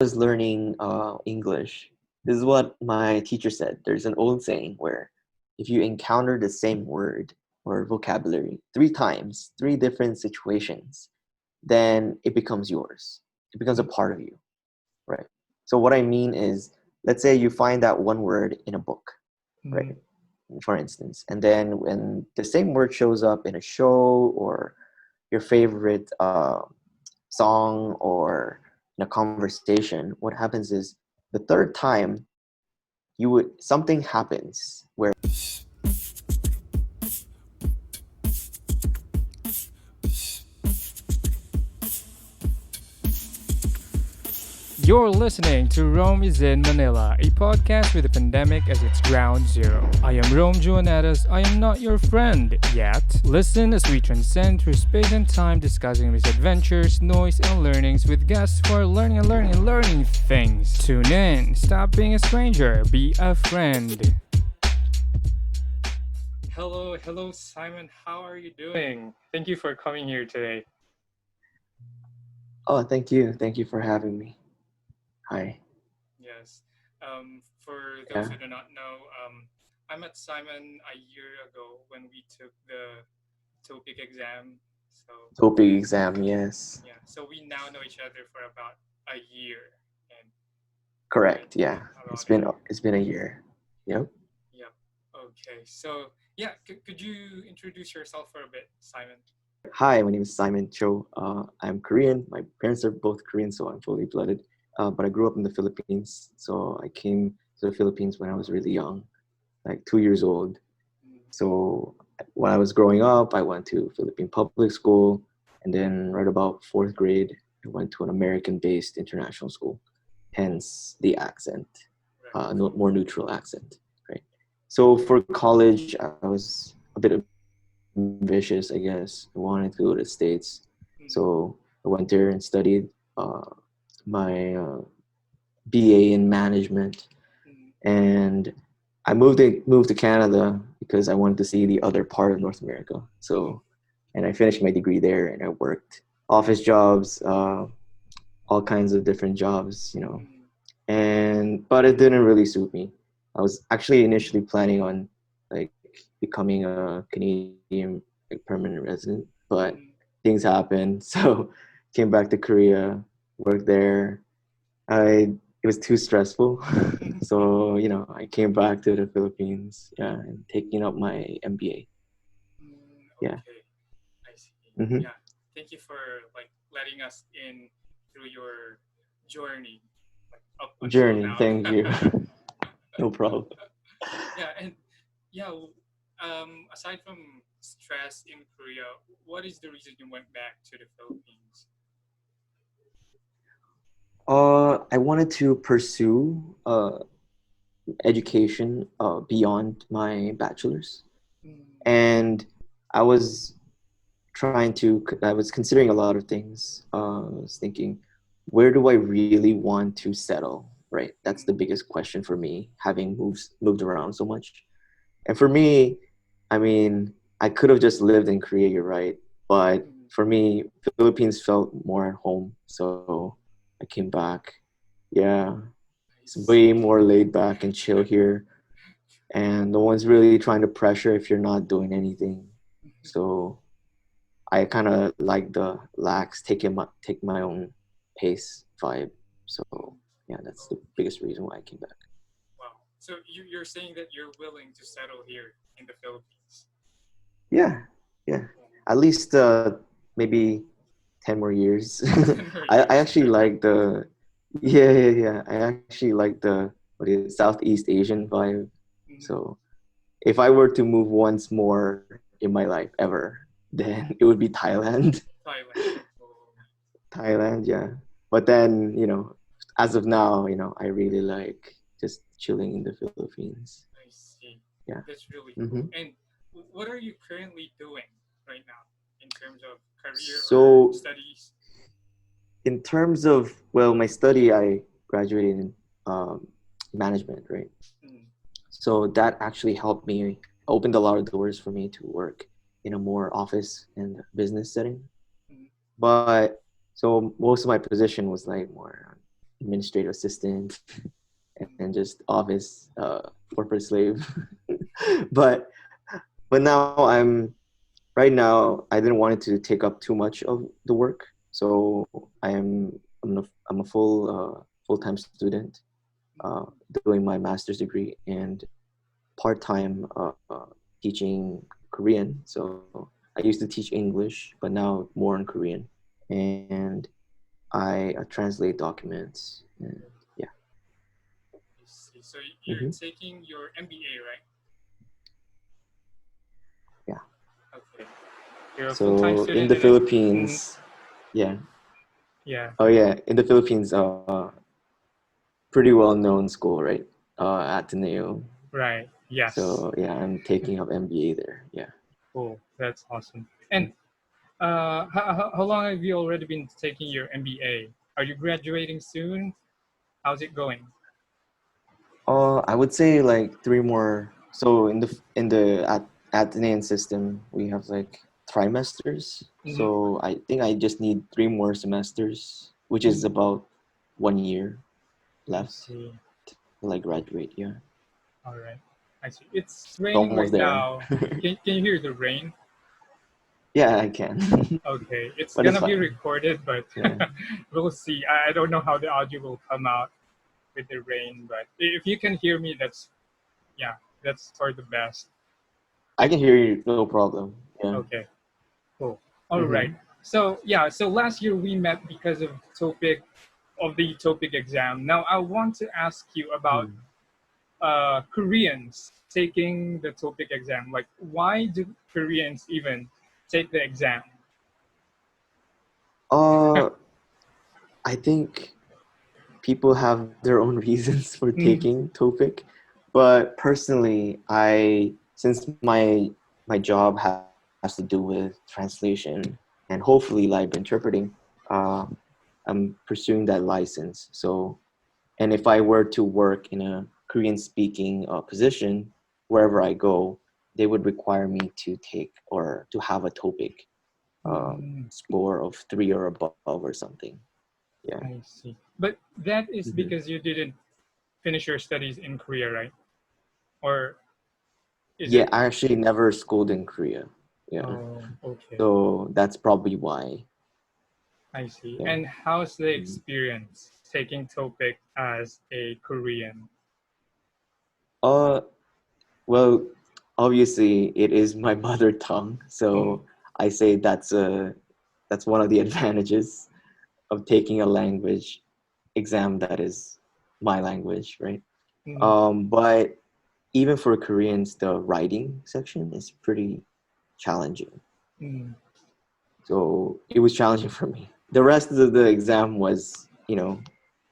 was learning English, this is what my teacher said. There's an old saying where if you encounter the same word or vocabulary three times, three different situations, then it becomes yours. It becomes a part of you, right? So what I mean is, let's say you find that one word in a book, Mm, right? For instance, and then when the same word shows up in a show or your favorite song or in a conversation, what happens is the third time something happens where You're listening to Rome is in Manila, a podcast with the pandemic as its ground zero. I am Rome Juanetas. I am not your friend yet. Listen as we transcend through space and time, discussing misadventures, noise, and learnings with guests who are learning and learning and learning things. Tune in. Stop being a stranger. Be a friend. Hello, Simon. How are you doing? Thank you for coming here today. oh, thank you for having me. Hi. Yes. For those Yeah. who do not know, I met Simon a year ago when we took the TOPIK exam. So TOPIK exam, yes. yeah, so we now know each other for about a year, and right, Correct. Yeah. about a year. It's been a year. Yep. Yep. Okay. So yeah, could you introduce yourself for a bit, Simon? Hi, my name is Simon Cho. I'm Korean. My parents are both Korean, so I'm fully blooded. But I grew up in the Philippines, so I came to the Philippines when I was really young, like 2 years old. Mm, So when I was growing up, I went to Philippine public school, and then right about fourth grade, I went to an American-based international school. mm, Hence the accent, right. more neutral accent, right? So for college, I was a bit ambitious, I guess. I wanted to go to the States, so Mm, I went there and studied my BA in management, mm, and I moved to Canada because I wanted to see the other part of North America. mm, So, and I finished my degree there, and I worked office jobs, all kinds of different jobs, mm, and but it didn't really suit me. I was actually initially planning on like becoming a Canadian like permanent resident, but mm, things happened, so came back to Korea, worked there. I It was too stressful, so I came back to the Philippines, yeah, and taking up my MBA. Yeah. okay, I see. Mm-hmm. Yeah, thank you for like letting us in through your journey, like up until Journey. now. Thank you. No problem. Yeah, and yeah, aside from stress in Korea, what is the reason you went back to the Philippines? I wanted to pursue education beyond my bachelor's, Mm, and I was I was considering a lot of things. I was thinking, where do I really want to settle? Right, that's the mm, biggest question for me, having moved around so much. And for me, I mean, I could have just lived in Korea, you're right. But mm, for me, Philippines felt more at home. So I came back. Yeah, I it's way see. more laid back and chill here. And no one's really trying to pressure if you're not doing anything. So I kind of like the lax, take my own pace vibe. So yeah, that's the Okay. biggest reason why I came back. Wow. So you're saying that you're willing to settle here in the Philippines? Yeah, yeah. At least maybe 10 more years. 10 more I years. actually like the yeah. I actually like the what is it, Southeast Asian vibe. Mhm. So if I were to move once more in my life ever, then it would be Thailand. Thailand. Oh, Thailand, yeah. But then, as of now, I really like just chilling in the Philippines. I see. Yeah. That's really hmm cool. And what are you currently doing right now in terms of career or So studies? in terms of, well, my study, I graduated in management, right? Mm, So that actually helped me, opened a lot of doors for me to work in a more office and business setting. mm, But so most of my position was like more administrative assistant and just office corporate slave. but but now right now I didn't want it to take up too much of the work, so I'm a full-time student doing my master's degree and part-time teaching Korean. So I used to teach English, but now more in Korean, and I translate documents. And yeah. I see. So you're Hmm. taking your MBA, right? Yeah. Okay. You're a full-time So in student the and then, mhm, Philippines, yeah. yeah, Oh yeah, in the Philippines, pretty well-known school, right? Ateneo. right. Yes. So yeah, I'm taking up MBA there. Yeah. Cool. That's awesome. And how long have you already been taking your MBA? Are you graduating soon? How's it going? I would say like three more. So in the Atenean system, we have like trimesters. Mm-hmm. So I think I just need three more semesters, which is Mm, about 1 year I left see. to like graduate. Yeah, All right. I see. It's it's raining almost right there. now. Can you hear the rain? Yeah, I can, Okay. It's but it's gonna be fine. recorded, but Yeah, we'll see. I don't know how the audio will come out with the rain, but if you can hear me, that's yeah, that's for the best. I can hear you, no problem. Yeah. Okay. Cool. All right. Mm-hmm. So yeah, so last year we met because of the TOPIK exam. Now I want to ask you about Hmm. Koreans taking the TOPIK exam. Like, why do Koreans even take the exam? Uh, I think people have their own reasons for Mm, taking TOPIK, but personally, I since my job has to do with translation and hopefully live interpreting, uh, I'm pursuing that license. So, and if I were to work in a Korean speaking position wherever I go, they would require me to take or to have a TOPIK mm, score of 3 or above or something. Yeah. I see. But that is Hmm. because you didn't finish your studies in Korea, right? Or is Yeah, it? I actually never schooled in Korea. Yeah. Oh, okay. So that's probably why. I see. Yeah. And how's the Mhm. experience taking TOPIK as a Korean? Uh, well, obviously it is my mother tongue, Mm, so I say that's one of the advantages of taking a language exam that is my language, right? mm, But even for Koreans, the writing section is pretty challenging. mm, So it was challenging for me. The rest of the exam was,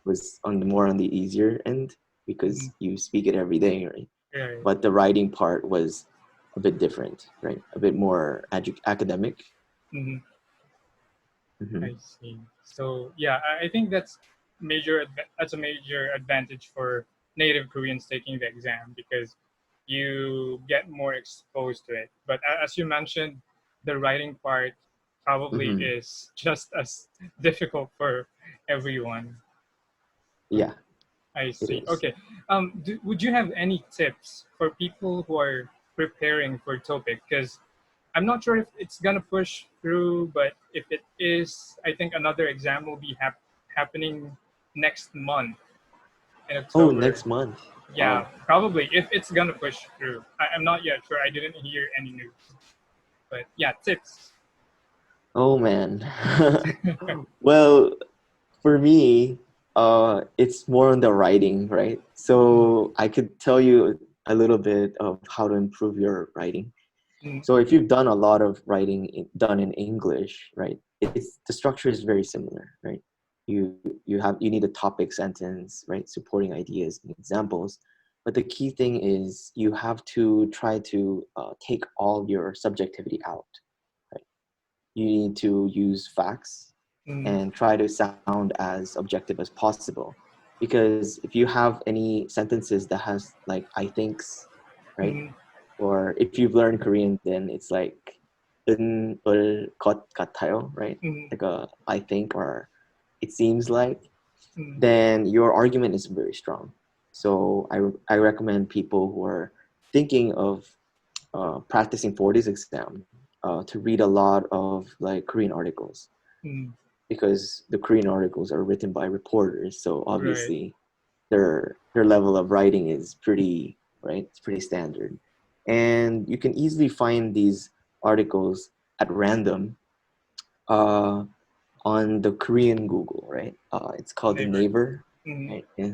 was on the more on the easier end mm, because you speak it every day, right? right. But the writing part was a bit different, right? A bit more academic. Mm, Hmm. I see. So yeah, I think that's a major advantage for native Koreans taking the exam because you get more exposed to it. But as you mentioned, the writing part probably Hmm. is just as difficult for everyone. Yeah, I it see. is. Okay. Would you have any tips for people who are preparing for TOPIK? Because I'm not sure if it's gonna push through, but if it is, I think another exam will be happening next month in Oh, October. next month. Yeah, Wow. probably if it's gonna push through. I'm not yet sure. I didn't hear any news, but yeah, tips. Oh man. Well, for me, it's more on the writing, right? Mm, So I could tell you a little bit of how to improve your writing. mm, So if you've done a lot of writing done in English, right? It's the structure is very similar, right? You you need a topic sentence, right? Supporting ideas and examples. But the key thing is you have to try to take all your subjectivity out, right? You need to use facts mm, and try to sound as objective as possible. Because if you have any sentences that has like I thinks, right? mm, Or if you've learned Korean, then it's like 것 같아요, right? mm, Like a I think or it seems like. then your argument is very strong. So I recommend people who are thinking of practicing for this exam to read a lot of like Korean articles, Mm. because the Korean articles are written by reporters. So Right. obviously their level of writing is pretty right. It's pretty standard, and you can easily find these articles at random uh, on the Korean Google. Right. It's called the Neighbor. Naver. Mm. Right. Yeah.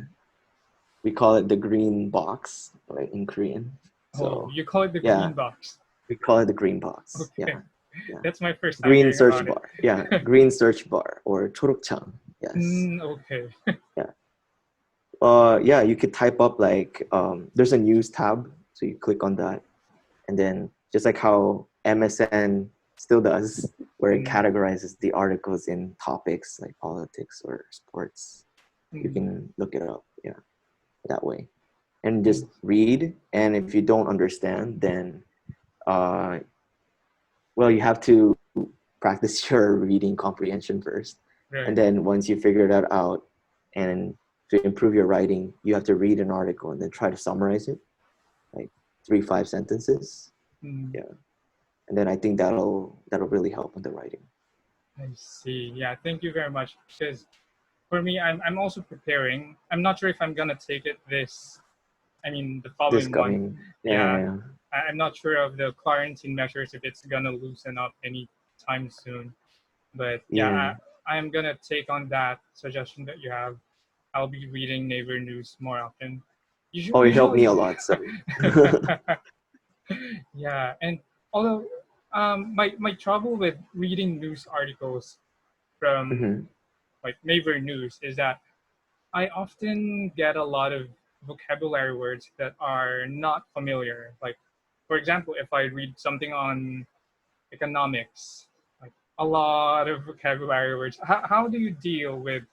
We call it the green box, right, in Korean. Oh, So you call it the yeah, green box. we call it the green box. Okay. Yeah. Yeah. That's my first time Green hearing search about it. bar. Yeah. Green search bar or 초록창. Yes. Okay. Yeah. Yeah, you could type up like there's a news tab, so you click on that, and then just like how MSN still does, where it Mm, categorizes the articles in topics like politics or sports, you mm, can look it up. Yeah, that way, and mm. just read. And if you don't understand, then uh, well, you have to practice your reading comprehension first, and Right. then once you figure that out, and to improve your writing, you have to read an article and then try to summarize it, like 3 5 sentences. Mm, Yeah, and then I think that'll really help with the writing. I see. Yeah, thank you very much. Because for me, I'm also preparing. I'm not sure if I'm gonna take it the This following month. coming, Yeah, yeah, I'm not sure of the quarantine measures if it's gonna loosen up anytime soon. But yeah. yeah, I am gonna take on that suggestion that you have. I'll be reading neighbor news more often. Oh, it helped me a Usually, lot. So, yeah, and although my trouble with reading news articles from hmm like neighbor news is that I often get a lot of vocabulary words that are not familiar. Like, for example, if I read something on economics, like a lot of vocabulary words. How do you deal with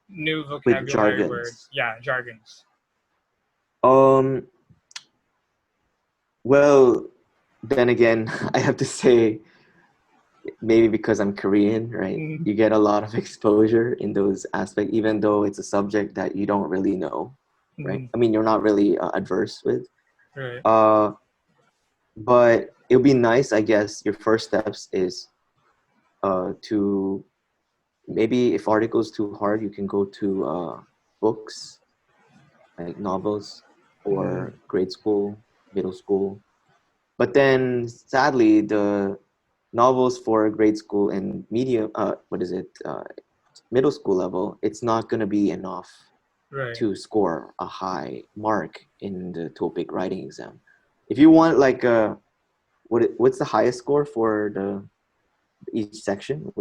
new with vocabulary words? jargons. Yeah, jargons. Um, well, then again, I have to say maybe because I'm Korean, right? Mm, You get a lot of exposure in those aspects, even though it's a subject that you don't really know, right? mm, I mean, you're not really adverse with. right, Uh, but it'll be nice, I guess. Your first steps is to maybe if article's too hard, you can go to books like novels mm, or grade school, middle school. But then, sadly, the novels for grade school and medium, what is it, middle school level, it's not going to be enough right. to score a high mark in the TOPIK writing exam. If you want like what's the highest score for the each section?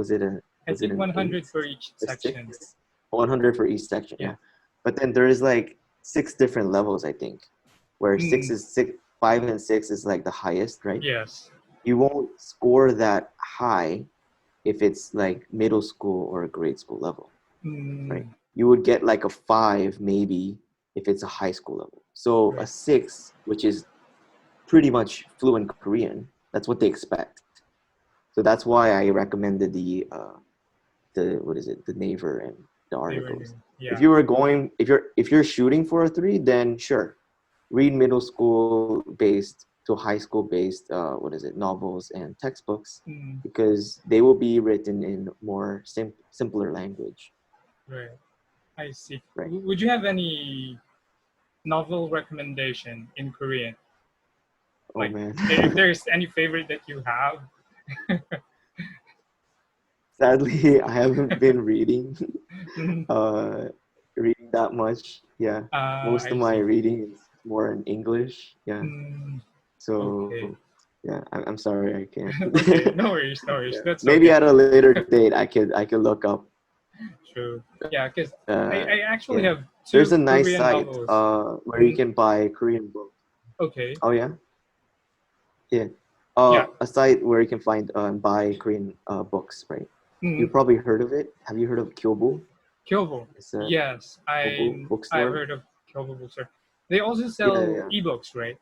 I Was it think an 100 eight for each or section. 6? 100 for each section, Yeah. yeah. But then there is like 6 different levels, I think, where Mm, 5 and 6 is like the highest, right? yes. You won't score that high if it's like middle school or grade school level, right? Mm, You would get like a 5 maybe if it's a high school level. So a right. 6, which is pretty much fluent Korean, that's what they expect. So that's why I recommended the what is it, the Naver and the Neighbor articles. news. If Yeah. you were going, if you're shooting for a 3, then sure, read middle school based to high school based what is it, novels and textbooks, Mm, because they will be written in more simpler language, right. I see. right? Would you have any novel recommendation in Korean? Oh Like, man. if there's any favorite that you have. Sadly, I haven't been reading Mm, uh reading that much. Yeah. Most of I my see. reading is more in English. Yeah. Mm, So okay. yeah, I'm sorry I can't. Okay. No worries. No worries. Yeah. That's Maybe okay. at a later date I could look up. True. Yeah, because Uh, I actually yeah. have There's two a nice Korean site novels. where you Mm, can buy Korean books. okay. Oh yeah, yeah. Yeah. A site where you can find and buy Korean books, right? You Mm, probably heard of it. Have you heard of Kyobu? Kyobo. It's a Yes, Kobu I've bookstore. heard of Kyobo Bookstore. They also Yeah, sell yeah, ebooks, right?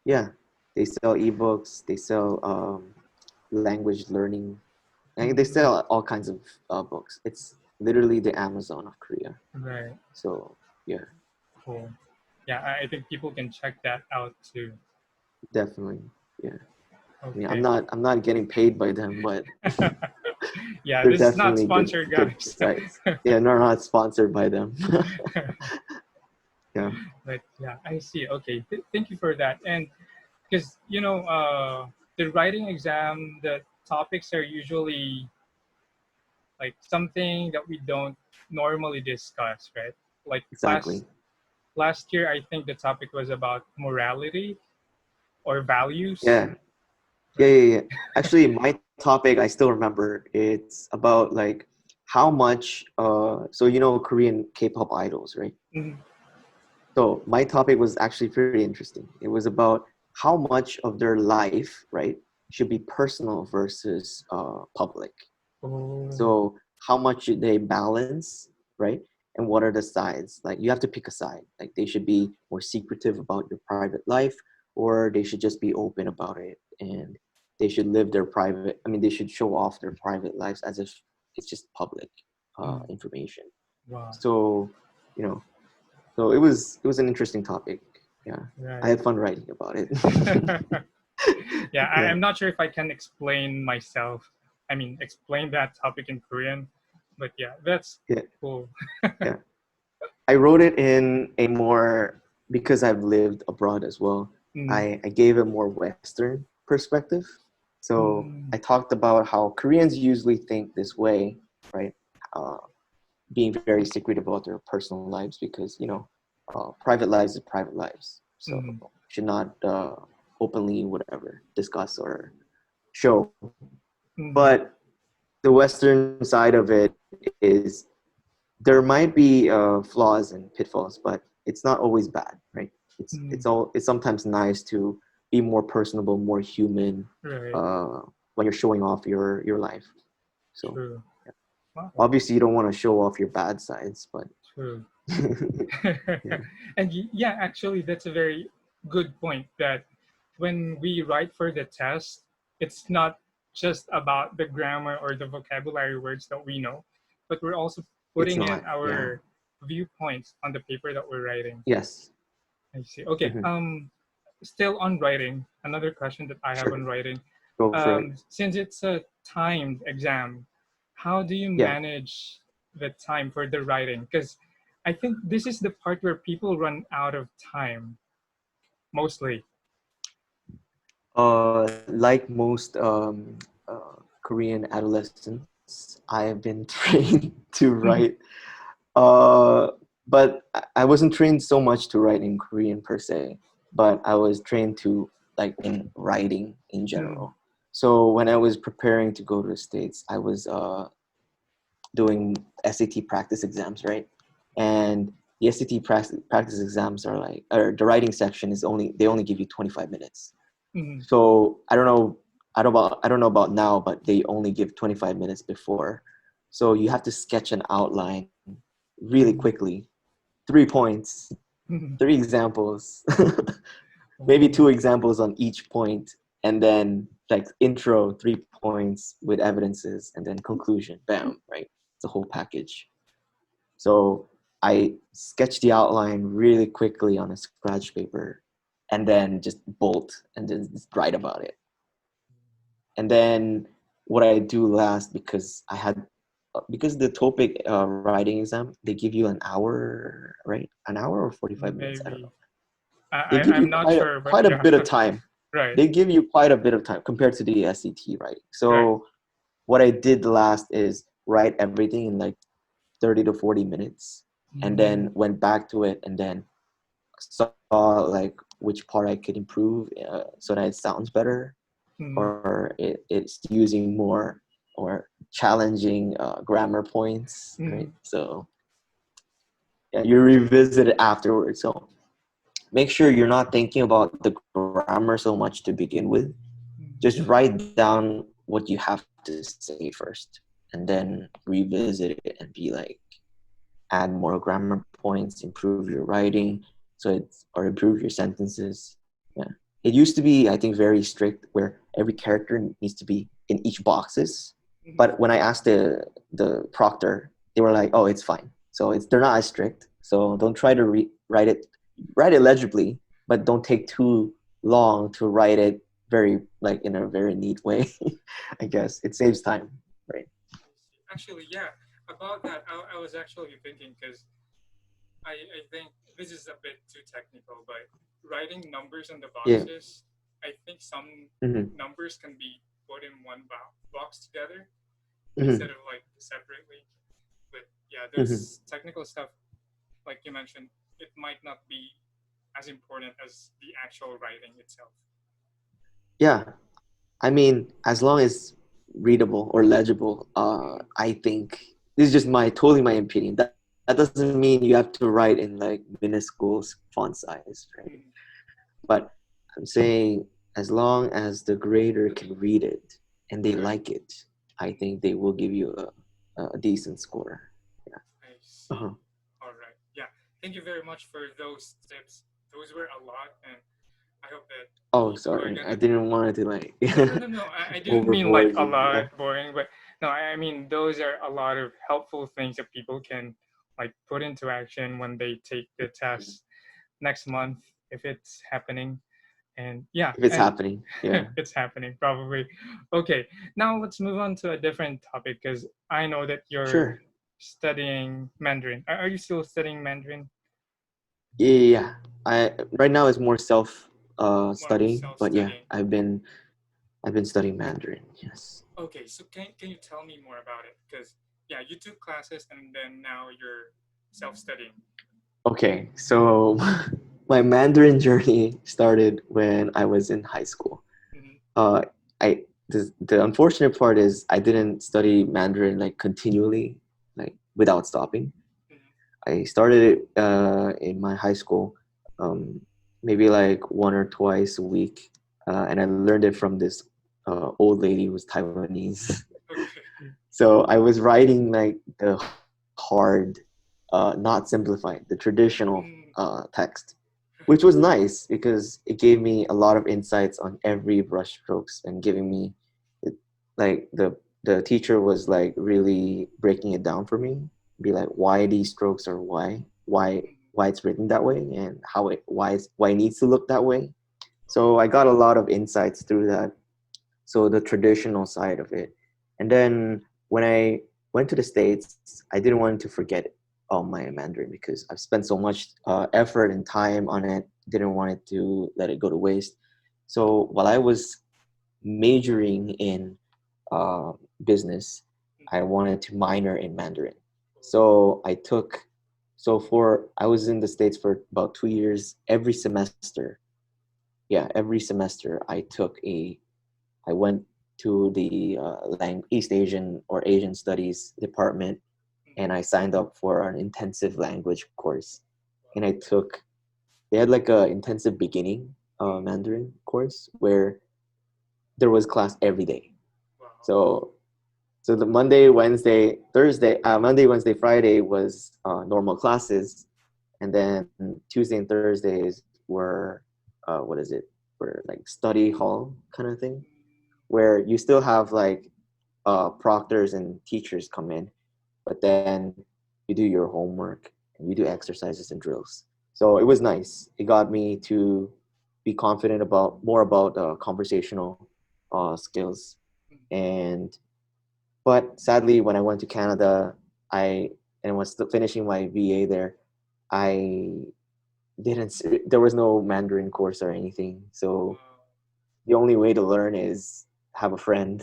yeah. They sell ebooks. They sell language learning. And they Mm, sell all kinds of books. It's literally the Amazon of Korea. Right. So yeah, Cool. Yeah, I think people can check that out too. definitely. Yeah. I mean, Okay. I'm not getting paid by them, but Yeah, they're this is not definitely sponsored, good guys. sites. Yeah, they're not sponsored by them. Yeah, But yeah, I see. Okay, thank you for that. And because the writing exam, the topics are usually like something that we don't normally discuss, right? Like exactly. last year, I think the topic was about morality or values, Yeah, yeah, right? yeah, yeah. Actually, my topic I still remember. It's about like how much. So you know Korean K-pop idols, right? Mhm. So my topic was actually pretty interesting. It was about how much of their life, right, should be personal versus public. Oh, So how much should they balance, right? And what are the sides? Like you have to pick a side. Like they should be more secretive about your private life, or they should just be open about it, and they should live their private. I mean, they should show off their private lives as if it's just public mm, information. wow, So you know, so it was an interesting topic. Yeah, I right. had fun writing about it. Yeah, Yeah, I'm not sure if I can explain myself. I mean, explain that topic in Korean, but yeah, that's yeah, cool. yeah. I wrote it in a more because I've lived abroad as well. Mm, I gave a more Western perspective. So mm, I talked about how Koreans usually think this way, right? Uh, being very secret about their personal lives because private lives is private lives, so mm, should not openly whatever discuss or show. mm, But the Western side of it is there might be flaws and pitfalls, but it's not always bad, right? mm, It's sometimes nice to be more personable, more human right, uh, when you're showing off your life. So true. yeah. Wow, Obviously, you don't want to show off your bad sides, but true. yeah, And yeah, actually, that's a very good point that when we write for the test, it's not just about the grammar or the vocabulary words that we know, but we're also it's putting in not. Yeah. our viewpoints on the paper that we're writing. Yes. I see. Okay. Hmm. Still on writing, another question that I have Sure. on writing. Go for it. Since it's a timed exam, how do you Yeah. manage the time for the writing? Because I think this is the part where people run out of time mostly. Like most Korean adolescents, I have been trained to write. But I wasn't trained so much to write in Korean per se, but I was trained to like in writing in Mm, general. So when I was preparing to go to the States, I was doing SAT practice exams, right? And the SAT practice exams are like, or the writing section is they only give you 25 minutes. mm, So I don't know about now, but they only give 25 minutes before. So you have to sketch an outline really mm, quickly, 3 points, mm. 3 examples, maybe Oh, 2 examples on each point, and then like intro, 3 points with evidences, and then conclusion. Bam, right? It's a whole package. So I sketched the outline really quickly on a scratch paper, and then just bolt and then just write about it. And then what I do last, because the TOPIK writing exam, they give you an hour, right? An hour or 45 minutes, I don't maybe. know. I, They I give you I'm not sure, but quite a yeah, bit of time. right, They give you quite a bit of time compared to the SET, right? right. So what I did last is write everything in like 30 to 40 minutes, and Mm, then went back to it and then saw like which part I could improve so that it sounds better, mm, or it's using more or challenging grammar points, right? mm, So yeah, you revisit it afterwards. So make sure you're not thinking about the grammar so much to begin with. Just mm, write down what you have to say first, and then revisit it and be like, add more grammar points, improve your writing, or improve your sentences. Yeah. It used to be, I think, very strict where every character needs to be in each boxes. But mm, when I asked the proctor, they were like, oh, it's fine. So they're not as strict. So don't try to write it legibly, but don't take too long to write it very like in a very neat way. I guess it saves time, right? Actually, yeah. About that, I was actually thinking because I think this is a bit too technical, but writing numbers on the Yeah. boxes, I think some Hmm. numbers can be put in one box together instead Hmm. of like separately. But yeah, Hmm. those technical stuff, like you mentioned, it might not be as important as the actual writing itself. Yeah. I mean, as long as readable or legible, Mm, I think this is just my totally my opinion. That doesn't mean you have to write in like minuscule font size, right? mm, But I'm saying as long as the grader can read it and they right. like it, I think they will give you a decent score. Yeah. I see. Uh-huh. All right. Yeah. Thank you very much for those tips. Those were a lot, and I hope that Oh, people are sorry. I gonna. didn't want to like No, no, no, no. I didn't mean like overboard a you. lot Yeah. boring, but no, I mean those are a lot of helpful things that people can like put into action when they take the test next month if it's happening. And yeah, If it's and happening. Yeah. it's happening probably. Okay, now let's move on to a different topic because I know that you're Sure. studying Mandarin. Are you still studying Mandarin? Yeah, yeah, yeah. I right now is more self More studying, but yeah, self-studying. I've been studying Mandarin. Yes. Okay, so can you tell me more about it? Because yeah, you took classes and then now you're self-studying. Okay, so my Mandarin journey started when I was in high school. Mm-hmm. Uh, the unfortunate part is I didn't study Mandarin like continually, like without stopping. Mm-hmm. I started it in my high school, maybe like one or twice a week, and I learned it from this old lady who was Taiwanese. Okay. So I was writing like the hard, not simplified, the traditional Mm. text, which was nice because it gave me a lot of insights on every brushstrokes and giving me, it, like the teacher was like really breaking it down for me, be like why these strokes are why it's written that way and how it why it needs to look that way. So I got a lot of insights through that, so the traditional side of it. And then when I went to the States, I didn't want to forget my Mandarin because I've spent so much effort and time on it, didn't want it to let it go to waste. So while I was majoring in uh, business, I wanted to minor in Mandarin. So I was in the States for about 2 years. Every semester, yeah, every semester I went to the East Asian or Asian Studies department, and I signed up for an intensive language course. And they had like a intensive beginning Mandarin course where there was class every day. Wow. So the Monday, Wednesday, Friday was normal classes, and then Tuesday and Thursdays were what is it? Were like study hall kind of thing, where you still have like proctors and teachers come in, but then you do your homework and you do exercises and drills. So it was nice. It got me to be confident about more about conversational skills. And but sadly, when I went to Canada, I and was still finishing my VA there, I there was no Mandarin course or anything. So Wow. the only way to learn is have a friend,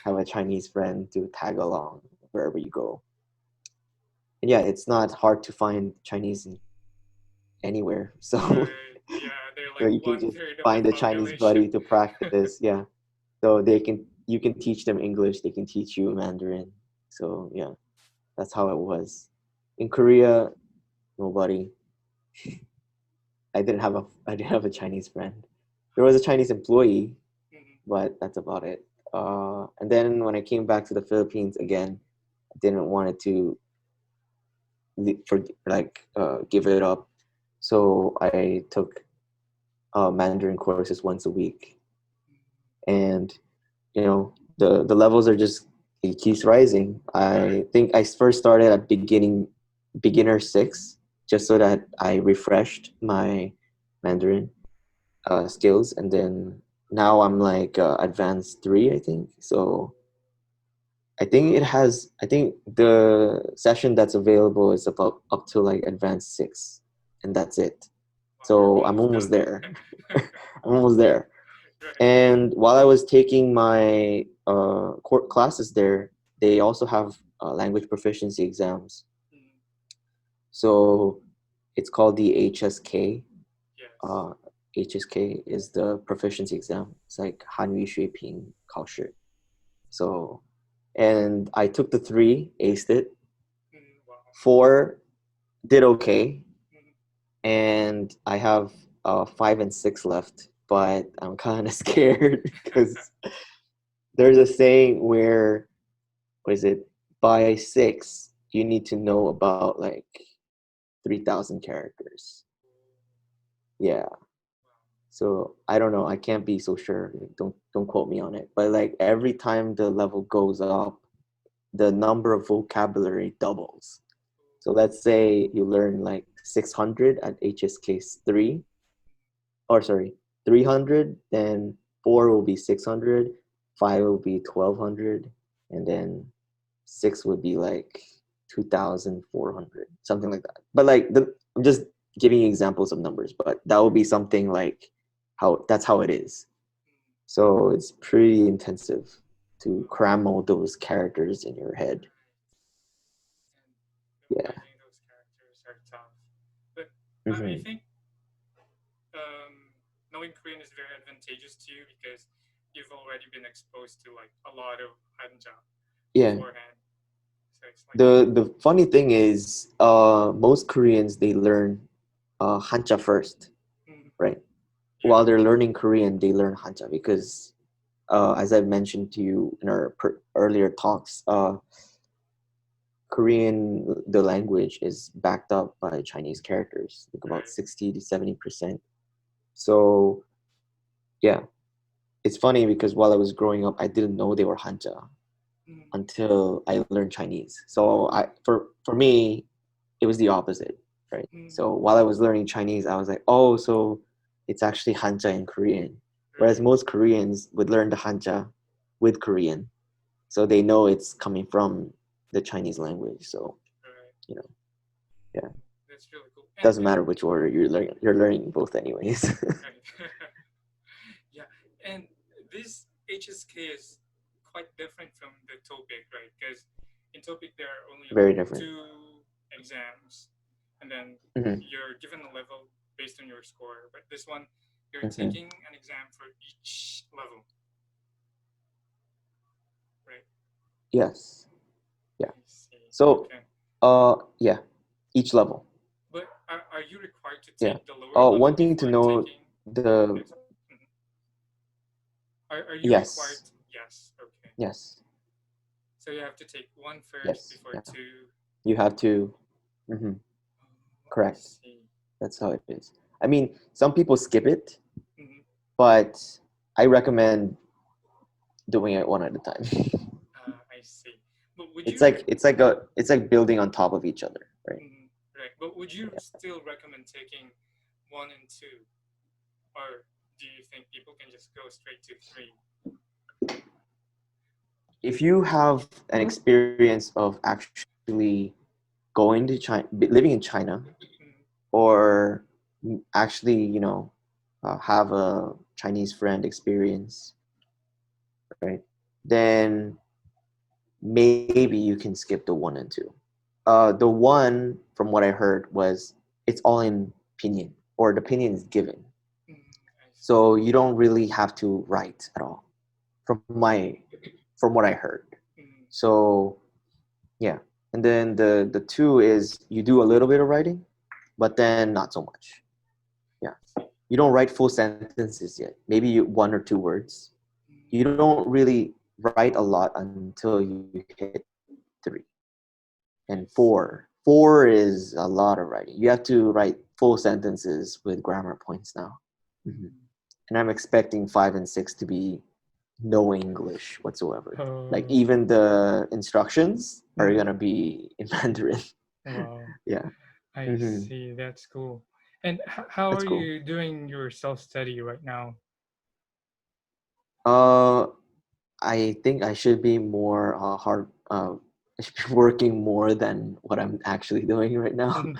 have a Chinese friend to tag along wherever you go. And yeah, it's not hard to find Chinese anywhere. So Right. Yeah, they're so like you can one just third of the find a Chinese population. buddy to practice. Yeah. So you can teach them English, they can teach you Mandarin. So yeah, that's how it was. In Korea, nobody. I didn't have a Chinese friend. There was a Chinese employee, Mhm. but that's about it. And then when I came back to the Philippines again, I didn't want it to give it up. So I took Mandarin courses once a week, and the levels are just it keeps rising. I think I first started at beginner 6, just so that I refreshed my Mandarin skills, and then now I'm like advanced 3, I think. So I think the session that's available is about up to like advanced 6, and that's it. So I'm almost there. I'm almost there. And while I was taking my core classes there, they also have language proficiency exams. So it's called the HSK. Uh, HSK is the proficiency exam. It's like 汉语水平考试. So, and I took the 3, aced it. 4 did okay, and I have 5 and 6 left. But I'm kind of scared because there's a saying where, what is it? By 6, you need to know about like 3,000 characters. Yeah. So I don't know. I can't be so sure. Don't quote me on it. But like every time the level goes up, the number of vocabulary doubles. So let's say you learn like 600 at HSK 3, or sorry, 300, then 4 will be 600, 5 will be 1200, and then 6 would be like 2400, something like that. But like I'm just giving you examples of numbers, but that would be something like that's how it is. So it's pretty intensive to cram all those characters in your head. Yeah. Hmm. Yeah. The funny thing is, most Koreans, they learn Hanja first, right? While they're learning Korean, they learn Hanja because, as I've mentioned to you in our earlier talks, Korean, the language is backed up by Chinese characters, like about 60 to 70%. So yeah, it's funny because while I was growing up, I didn't know they were Hanja until I learned Chinese. So for me, it was the opposite, right? So while I was learning Chinese, I was like, oh, so it's actually Hanja in Korean. Whereas most Koreans would learn the Hanja with Korean, so they know it's coming from the Chinese language. So you know, yeah, doesn't matter which order you're learning. You're learning both anyways. Very different. Mhm. Mhm. Yes. Yeah. So, yeah, each level. Yeah. One thing to know, the yes, yes, yes, yeah. You have to. Hmm. Correct. That's how it is. I mean, some people skip it, but I recommend doing it one at a time. It's like building on top of each other, right? If you have an experience of actually going to China, living in China, or actually, have a Chinese friend experience, right? Then maybe you can skip the 1 and 2. The one, from what I heard, was it's all in pinyin, or the pinyin is given, so you don't really have to write at all. From what I heard. So yeah, and then the 2 is you do a little bit of writing, but then not so much. Yeah, you don't write full sentences yet. Maybe 1 or 2 words. You don't really write a lot until you hit 3. And 4 is a lot of writing. You have to write full sentences with grammar points now. Hmm. And I'm expecting 5 and 6 to be no English whatsoever. Like Oh, even the instructions are mm, gonna be in Mandarin. wow. Yeah. I Hmm. see. That's cool. And how That's are cool. you doing your self-study right now? Uh, I think I should be more I should be working more than what I'm actually doing right now. Mhm,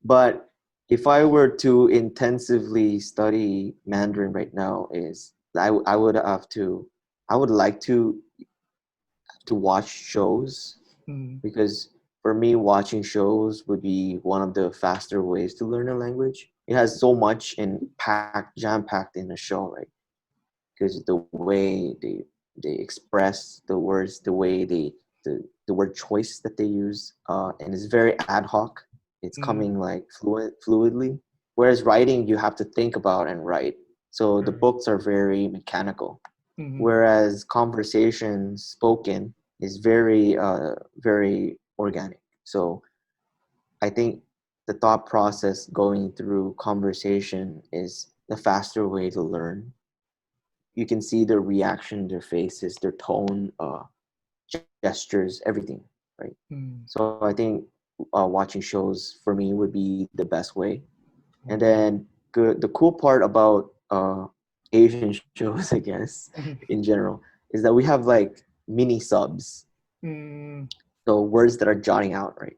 But if I were to intensively study Mandarin right now, I would have to I would like to watch shows, mm, because for me watching shows would be one of the faster ways to learn a language. It has so much in packed jam packed in a show, right? Because the way they express the words, the word choice that they use, and it's very ad hoc. It's mm, coming like fluidly. Whereas writing, you have to think about and write. So the right. books are very mechanical. Mm, Whereas conversation spoken is very organic. So I think the thought process going through conversation is the faster way to learn. You can see their reaction, their faces, their tone, gestures, everything, right? mm, So I think watching shows for me would be the best way. And okay. then good, the cool part about Asian shows, I guess, in general, is that we have like mini subs, Mm, so words that are jotting out, right?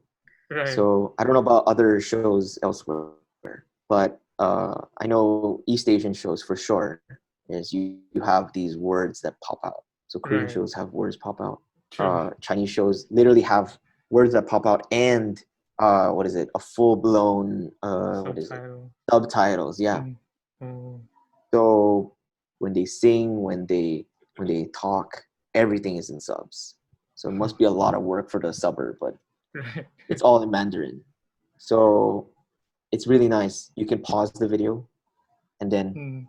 right. So I don't know about other shows elsewhere, but I know East Asian shows for sure is you have these words that pop out. So Korean shows have Right. words pop out. True. Chinese shows literally have words that pop out, and what is it? A full blown what is it? Subtitle. Subtitles. Yeah. Mm, oh, So when they sing, when they talk, everything is in subs. So it must be a lot of work for the subber, but right. it's all in Mandarin. So it's really nice. You can pause the video and then Mm,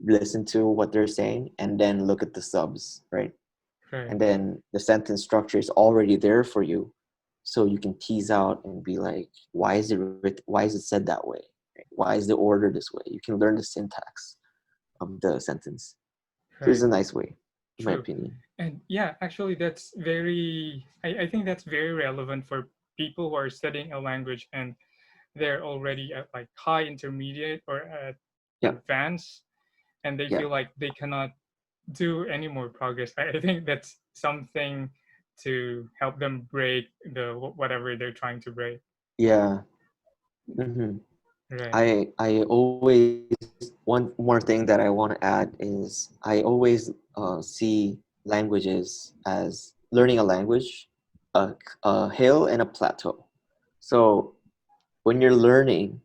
listen to what they're saying and then look at the subs, right? right. And then the sentence structure is already there for you. So you can tease out and be like, why is it said that way? Right? Why is the order this way? You can learn the syntax of the sentence. So it's Right. a nice way, in my True. opinion. And yeah, actually, that's very, I think that's very relevant for people who are studying a language and they're already at like high intermediate or at Yeah, advanced and they yeah, feel like they cannot do any more progress. I think that's something to help them break the whatever they're trying to break. yeah. Hmm. Right. I always, one more thing that I want to add is I always see languages as learning a language, a hill and a plateau. So when you're learning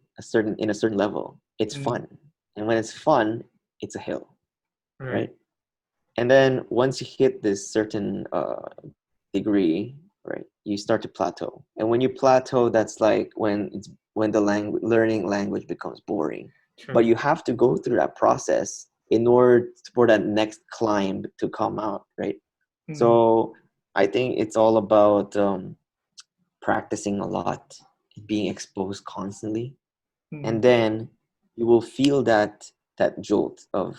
in a certain level, it's Mm, fun, and when it's fun, it's a hill, right. right? And then once you hit this certain degree, right, you start to plateau. And when you plateau, that's like when the learning language becomes boring. But True. you have to go through that process in order for that next climb to come out, right? Mm, So I think it's all about practicing a lot, being exposed constantly, and mm, then you will feel that jolt of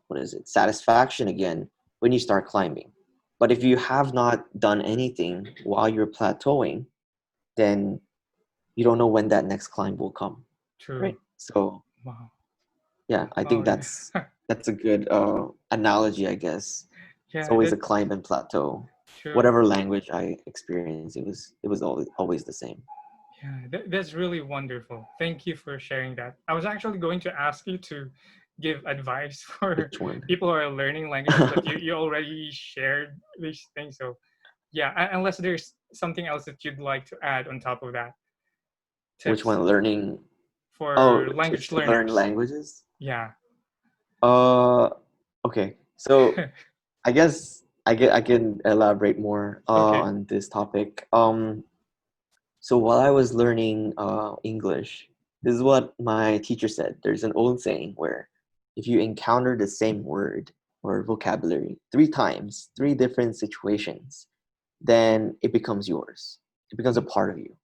what is it, satisfaction again when you start climbing. But if you have not done anything while you're plateauing, then you don't know when that next climb will come, true. right? So Wow. yeah, I Oh think yeah. that's a good analogy, I guess. It's Yeah, always a that climb and plateau. true. Whatever language I experience, it was always the same. Yeah, that's really wonderful. Thank you for sharing that. I was actually going to ask you to give advice for Which one? people who are learning languages, but you already shared these things. So yeah, unless there's something else that you'd like to add on top of that, Which tips one? Learning. for Oh, tips language to learn learners. languages. Yeah. Uh, okay. So I can elaborate more Okay. on this topic. So while I was learning English, this is what my teacher said. There's an old saying where if you encounter the same word or vocabulary three times, three different situations, then it becomes yours. It becomes a part of you,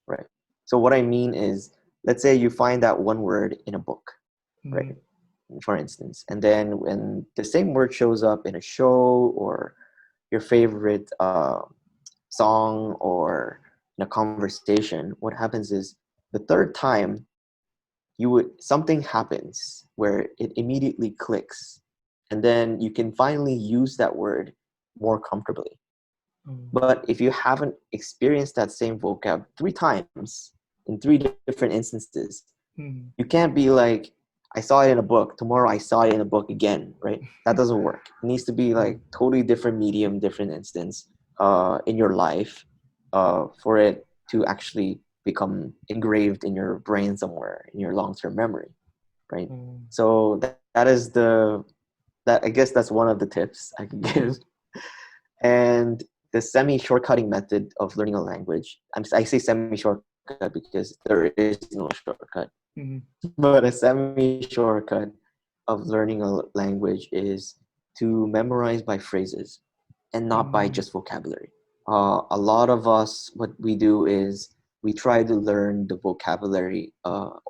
right? So what I mean is, let's say you find that one word in a book, Mm, right? for instance. And then when the same word shows up in a show or your favorite song or in a conversation, what happens is the third time something happens where it immediately clicks, and then you can finally use that word more comfortably. Mm. But if you haven't experienced that same vocab 3 times in 3 different instances, you Mm. can't be like, I saw it in a book, tomorrow I saw it in a book again, right? That doesn't work. It needs to be like Mm. totally different medium, different instance in your life for it to actually become engraved in your brain somewhere, in your long-term memory, right? Mm. So that is that, I guess that's one of the tips I can give. And the semi-shortcutting method of learning a language, I say semi-shortcut because there is no shortcut, Mm. but a semi-shortcut of learning a language is to memorize by phrases and not by just Mm. vocabulary. A lot of us, what we do is we try to learn the vocabulary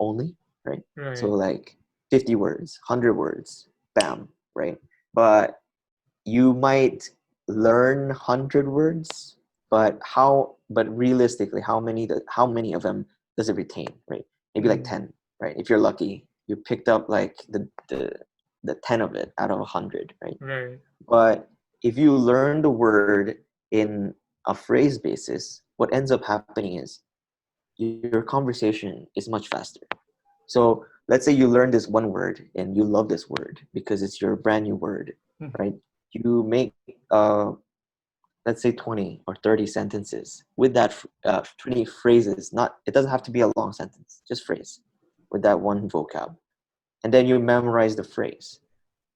only, right? So Right. like 50 words, 100 words, bam, right? But you might learn 100 words, but realistically, how many of them does it retain, right? Maybe like Mm. 10, right? If you're lucky, you picked up like the 10 of it out of 100, right? Right. But if you learn the word in a phrase basis, what ends up happening is your conversation is much faster. So let's say you learn this one word and you love this word because it's your brand new word, Mm. right? You make, let's say 20 or 30 sentences with that 20 phrases. Not, it doesn't have to be a long sentence, just phrase with that one vocab. And then you memorize the phrase.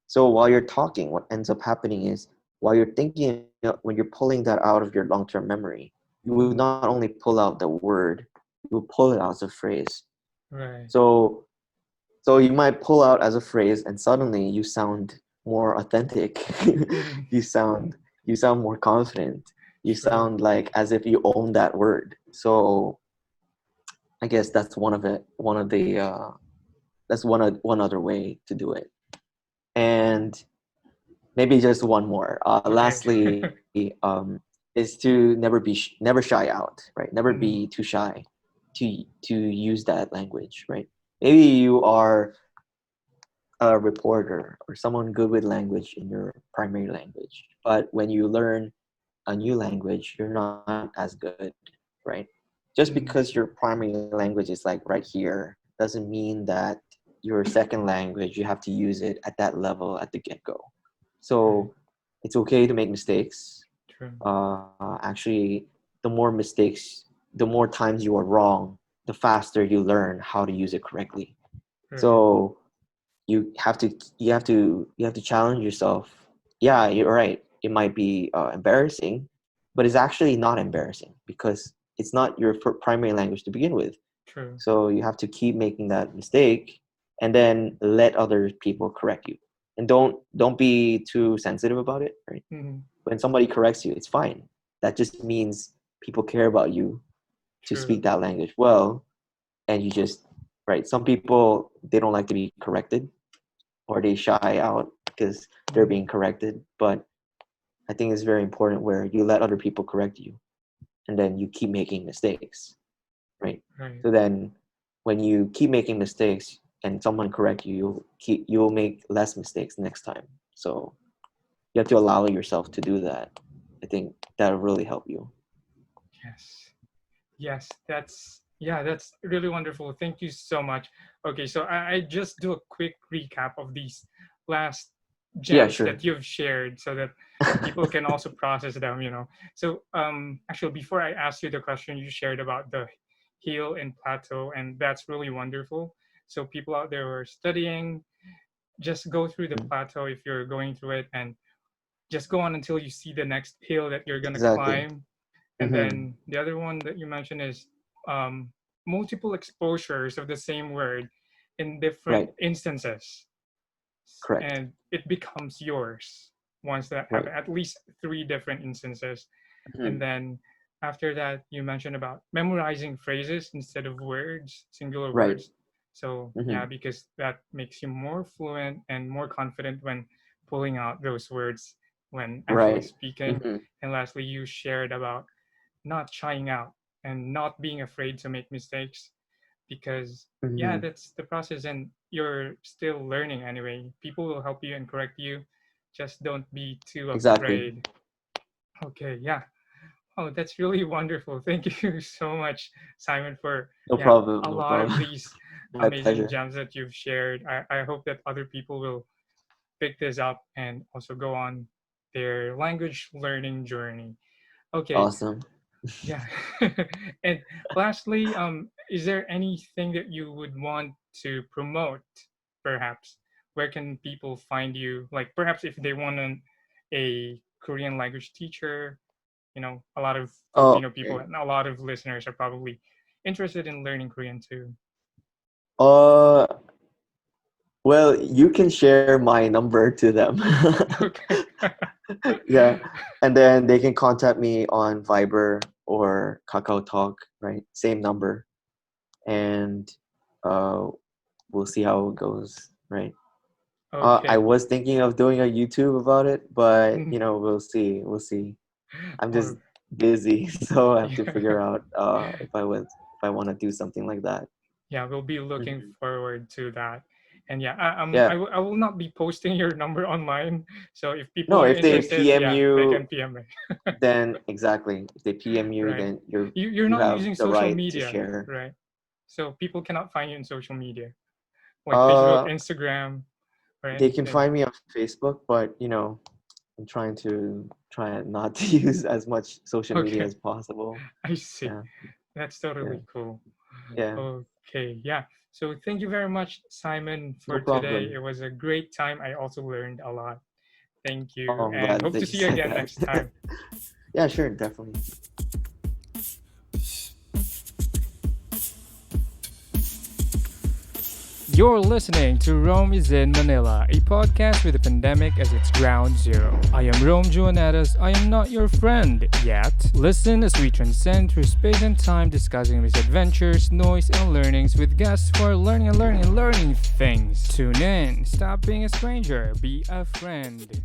So while you're talking, what ends up happening is while you're thinking, when you're pulling that out of your long-term memory, you would Mm. not only pull out the word, you would pull it out as a phrase. Right. So you might pull out as a phrase, and suddenly you sound more authentic. Mm. you sound more confident. You True. sound like as if you own that word. So I guess that's one of it. One of the that's one other way to do it. And maybe just one more. Okay. Lastly, is to never shy out, right? Never be Mm. too shy to use that language, right? Maybe you are a reporter or someone good with language in your primary language, but when you learn a new language, you're not as good, right? Just because Mm. your primary language is like right here doesn't mean that your second language you have to use it at that level at the get-go. Right. So it's okay to make mistakes. True. Actually, the more mistakes, the more times you are wrong, the faster you learn how to use it correctly. Right. So you have to challenge yourself. Yeah, you're right. It might be embarrassing, but it's actually not embarrassing because it's not your primary language to begin with. True. So you have to keep making that mistake, and then let other people correct you. And don't be too sensitive about it, right? Mm. When somebody corrects you, it's fine. That just means people care about you to True. speak that language well, and you just, right. Some people, they don't like to be corrected, or they shy out because they're Mm. being corrected. But I think it's very important where you let other people correct you, and then you keep making mistakes, right? Right. So then when you keep making mistakes and someone correct you, you'll make less mistakes next time. So you have to allow yourself to do that. I think that'll really help you. Yes. Yes. That's yeah. That's really wonderful. Thank you so much. Okay. So I just do a quick recap of these last Yeah, gems sure. that you've shared, so that people can also process them. So actually, before I ask you the question, you shared about the heel in Plateau, and that's really wonderful. So people out there who are studying, just go through the Mhm. plateau if you're going through it, and just go on until you see the next hill that you're gonna Exactly. climb. And Hmm. then the other one that you mentioned is um, multiple exposures of the same word in different Right. instances, Correct. and it becomes yours once that Right. happen at least three different instances. And Hmm. then after that, you mentioned about memorizing phrases instead of words, singular Right. words. So yeah, Mm-hmm. because that makes you more fluent and more confident when pulling out those words when actually Right. speaking. Mm-hmm. And lastly, you shared about not shying out and not being afraid to make mistakes because yeah, Mm-hmm. that's the process and you're still learning anyway. People will help you and correct you. Just don't be too Exactly. afraid. Okay, yeah. Oh, that's really wonderful. Thank you so much, Simon, for No yeah, problem. a No lot of problem. these My amazing pleasure. gems that you've shared. I hope that other people will pick this up and also go on their language learning journey. Okay, Awesome. yeah. And lastly, is there anything that you would want to promote, perhaps? Where can people find you? Like perhaps if they want a Korean language teacher, a lot of Oh, Filipino people okay. and a lot of listeners are probably interested in learning Korean too. Uh, well, you can share my number to them. Okay. Yeah, and then they can contact me on Viber or Kakao Talk, right? Same number, and uh, we'll see how it goes, right? I Okay. was thinking of doing a YouTube about it, but Mm. we'll see. We'll see. I'm Or just busy, so I have to yeah. figure out if I want to do something like that. Yeah, we'll be looking Mhm. forward to that. And yeah, Yeah. I will not be posting your number online. So if people No, are if they interested, PM yeah, they you, can PM me. then exactly. If they PM you, Right. then You're you not have using the social right to media, share. right? So people cannot find you in social media, like Facebook, Uh, Instagram, or they can anything. find me on Facebook, but I'm try not to use as much social media Okay, as possible. I see. Yeah, That's yeah, totally cool. yeah. Okay, yeah. So thank you very much, Simon, No for today. problem. It was a great time. I also learned a lot. Thank Oh, you, I'm and glad hope that to you see you said again that. next time. Yeah, sure, definitely. You're listening to Rome is in Manila, a podcast with the pandemic as its ground zero. I am Rome Juanetas. I am not your friend yet. Listen as we transcend through space and time, discussing misadventures, noise, and learnings with guests who are learning and learning and learning things. Tune in. Stop being a stranger. Be a friend.